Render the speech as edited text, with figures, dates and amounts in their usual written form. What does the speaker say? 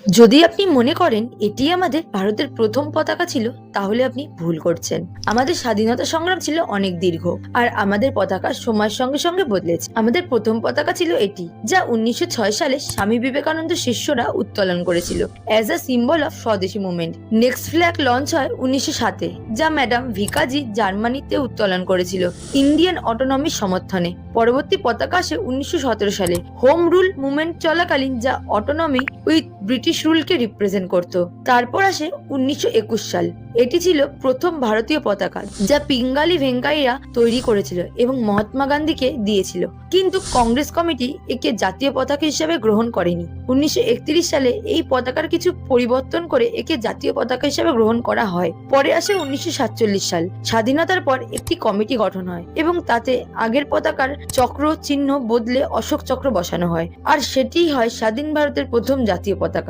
যদি আপনি মনে করেন এটি আমাদের ভারতের প্রথম পতাকা ছিল, তাহলে আপনি ভুল করছেন। আমাদের স্বাধীনতা সংগ্রাম ছিল অনেক দীর্ঘ, আর আমাদের পতাকা সময়ের সঙ্গে সঙ্গে বদলেছে। আমাদের প্রথম পতাকা ছিল এটি, যা 1906 সালে স্বামী বিবেকানন্দ শিষ্যরা উত্তোলন করেছিল as a symbol of swadeshi movement. Next flag launch হয় 1907-এ, যা ম্যাডাম ভিকাজি জার্মানিতে উত্তোলন করেছিল ইন্ডিয়ান অটোনমির সমর্থনে। পরবর্তী পতাকা আসে 1917 সালে হোম রুল মুভমেন্ট চলাকালীন, যা অটোনমি উইথ ব্রিটিশ রুলকে রিপ্রেজেন্ট করত। তারপর আসে 1921 সাল। এটি ছিল প্রথম ভারতীয় পতাকা, যা পিঙ্গালি ভেঙ্কাইয়া তৈরি করেছিল এবং মহাত্মা গান্ধীকে দিয়েছিল, কিন্তু কংগ্রেস কমিটি একে জাতীয় পতাকা হিসেবে গ্রহণ করেনি। 1931 সালে এই পতাকার কিছু পরিবর্তন করে একে জাতীয় পতাকা হিসেবে গ্রহণ করা হয়। পরে আসে 1947 সাল। স্বাধীনতার পর একটি কমিটি গঠন হয় এবং তাতে আগের পতাকার চক্র চিহ্ন বদলে অশোক চক্র বসানো হয়, আর সেটিই হয় স্বাধীন ভারতের প্রথম জাতীয় পতাকা।